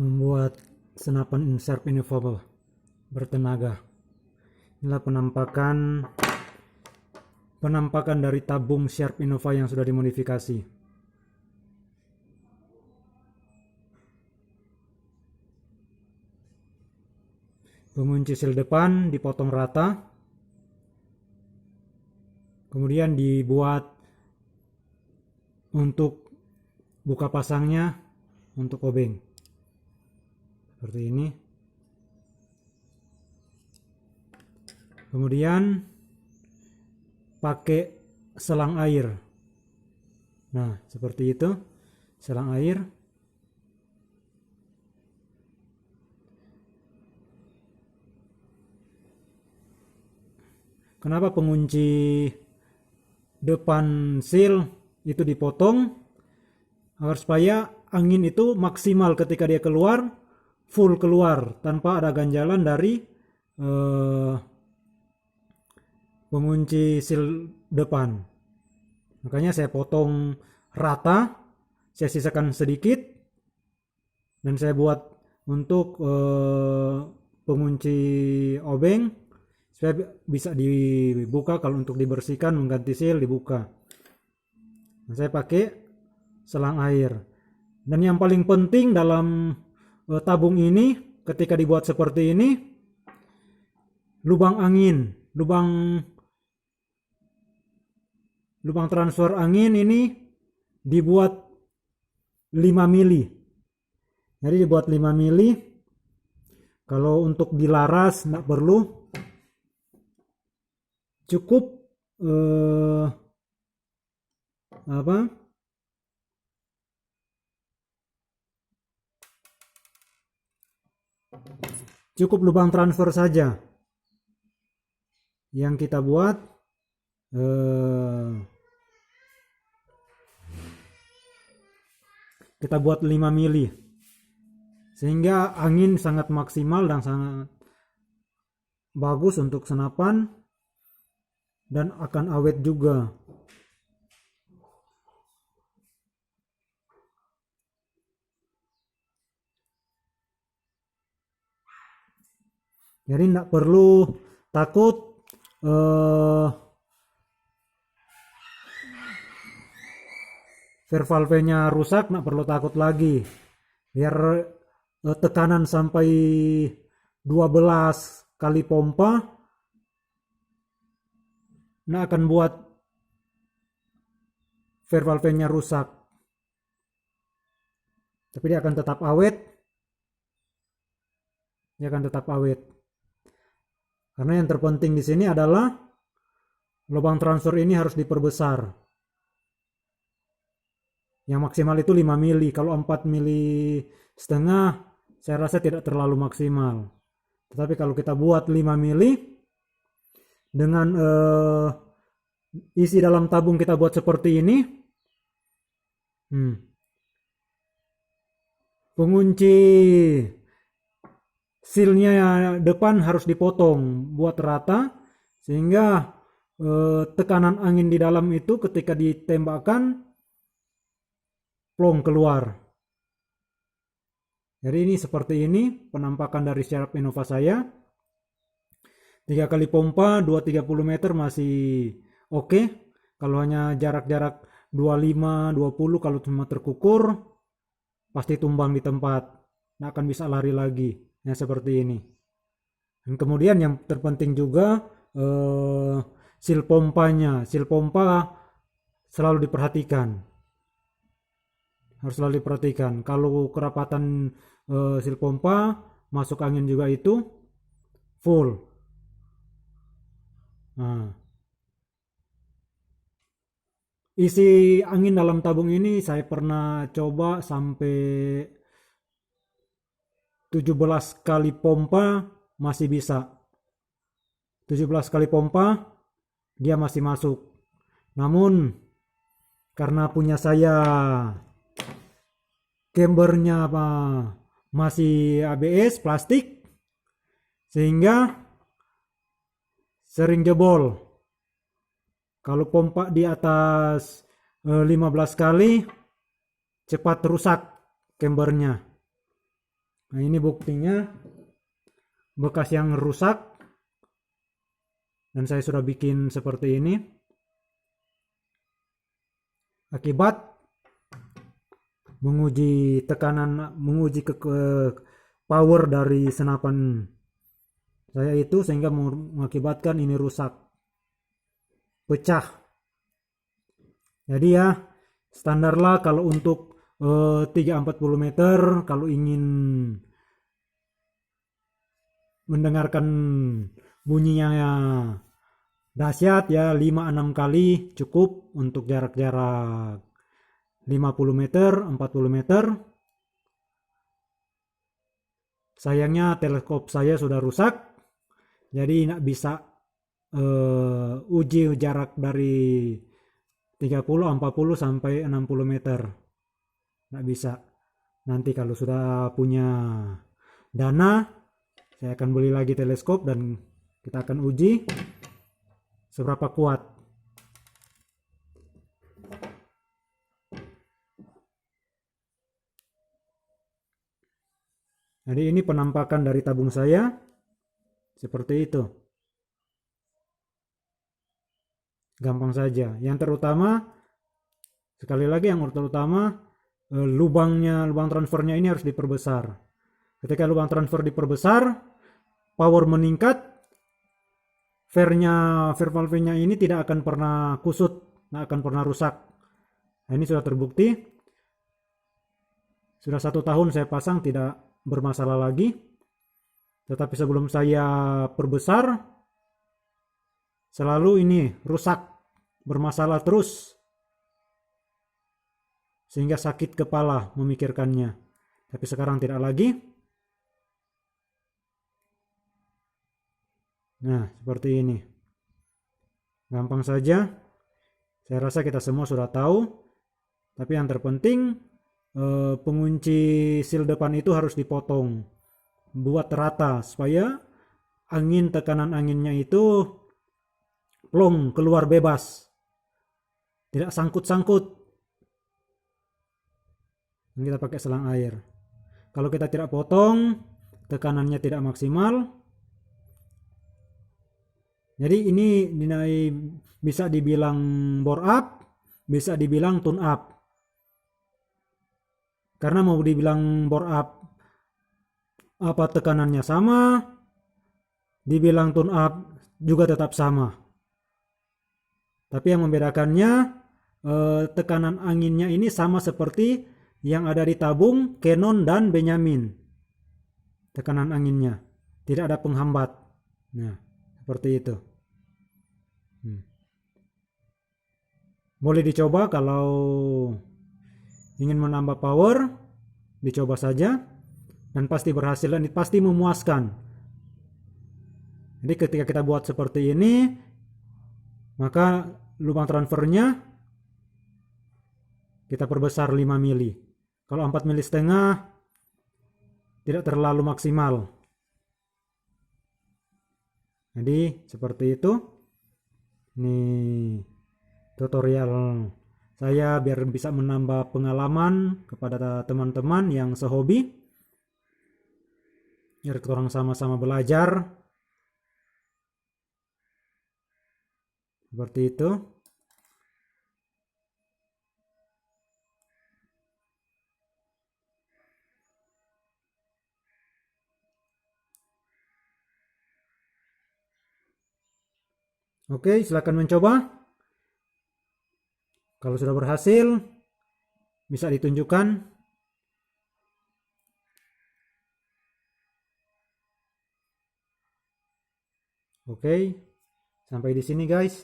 Membuat senapan Sharp Innova bertenaga. Inilah penampakan dari tabung Sharp Innova yang sudah dimodifikasi. Pengunci sil depan dipotong rata, kemudian dibuat untuk buka pasangnya untuk obeng seperti ini. Kemudian pakai selang air. Nah, seperti itu, selang air. Kenapa pengunci depan sil itu dipotong? Agar supaya angin itu maksimal ketika dia keluar, full keluar tanpa ada ganjalan dari pengunci sil depan. Makanya saya potong rata, saya sisakan sedikit, dan saya buat untuk pengunci obeng supaya bisa dibuka. Kalau untuk dibersihkan mengganti sil dibuka. Nah, saya pakai selang air. Dan yang paling penting dalam tabung ini ketika dibuat seperti ini, lubang angin, lubang transfer angin ini dibuat 5 mili. Jadi dibuat 5 mili. Kalau untuk dilaras nggak perlu. Cukup cukup lubang transfer saja yang kita buat. Kita buat 5 mili sehingga angin sangat maksimal dan sangat bagus untuk senapan dan akan awet juga. Jadi tidak perlu takut valve-nya rusak, nggak perlu takut lagi. Biar tekanan sampai 12 kali pompa nggak akan buat valve-nya rusak. Tapi dia akan tetap awet. Karena yang terpenting di sini adalah lubang transfer ini harus diperbesar. Yang maksimal itu 5 mili. Kalau 4 mili setengah saya rasa tidak terlalu maksimal. Tetapi kalau kita buat 5 mili dengan isi dalam tabung kita buat seperti ini, pengunci silnya depan harus dipotong buat rata sehingga tekanan angin di dalam itu ketika ditembakkan plong keluar. Jadi ini seperti ini penampakan dari Sharp Innova saya. 3 kali pompa 2-30 meter masih oke. Kalau hanya jarak-jarak 25-20, kalau cuma terkukur pasti tumbang di tempat, nggak akan bisa lari lagi. Nah, seperti ini. Dan kemudian yang terpenting juga sil pompanya. Sil pompa selalu diperhatikan. Harus selalu diperhatikan. Kalau kerapatan sil pompa, masuk angin juga itu full. Nah, isi angin dalam tabung ini saya pernah coba sampai 17 kali pompa masih bisa. 17 kali pompa dia masih masuk. Namun karena punya saya cambernya masih ABS plastik sehingga sering jebol. Kalau pompa di atas 15 kali cepat rusak cambernya. Nah, ini buktinya bekas yang rusak, dan saya sudah bikin seperti ini akibat menguji tekanan, menguji ke power dari senapan saya itu, sehingga mengakibatkan ini rusak, pecah. Jadi ya standar lah kalau untuk 3-40 meter, kalau ingin mendengarkan bunyinya ya dahsyat ya 5-6 kali cukup untuk jarak-jarak 50 meter, 40 meter. Sayangnya teleskop saya sudah rusak, jadi nggak bisa uji jarak dari 30, 40 sampai 60 meter. Nggak bisa. Nanti kalau sudah punya dana, saya akan beli lagi teleskop dan kita akan uji seberapa kuat. Jadi ini penampakan dari tabung saya seperti itu. Gampang saja. Yang terutama, sekali lagi yang terutama, lubang transfernya ini harus diperbesar. Ketika lubang transfer diperbesar, power meningkat, valve valve-nya ini tidak akan pernah kusut, tidak akan pernah rusak. Nah, ini sudah terbukti. Sudah 1 tahun saya pasang, tidak bermasalah lagi. Tetapi sebelum saya perbesar, selalu ini rusak, bermasalah terus, sehingga sakit kepala memikirkannya. Tapi sekarang tidak lagi. Nah, seperti ini. Gampang saja. Saya rasa kita semua sudah tahu. Tapi yang terpenting, pengunci seal depan itu harus dipotong. Buat rata supaya tekanan anginnya itu plong, keluar bebas. Tidak sangkut-sangkut. Kita pakai selang air. Kalau kita tidak potong, tekanannya tidak maksimal. Jadi ini bisa dibilang bore up, bisa dibilang tune up. Karena mau dibilang bore up, apa tekanannya sama, dibilang tune up juga tetap sama. Tapi yang membedakannya, tekanan anginnya ini sama seperti yang ada di tabung Canon dan Benjamin. Tekanan anginnya tidak ada penghambat. Nah, seperti itu. Boleh dicoba kalau ingin menambah power, dicoba saja dan pasti berhasil dan pasti memuaskan. Jadi ketika kita buat seperti ini, maka lubang transfernya kita perbesar 5 mili. Kalau 4 mili setengah tidak terlalu maksimal. Jadi seperti itu. Ini tutorial saya biar bisa menambah pengalaman kepada teman-teman yang sehobi. Biar kita orang sama-sama belajar. Seperti itu. Oke, silakan mencoba. Kalau sudah berhasil, bisa ditunjukkan. Oke, sampai di sini guys.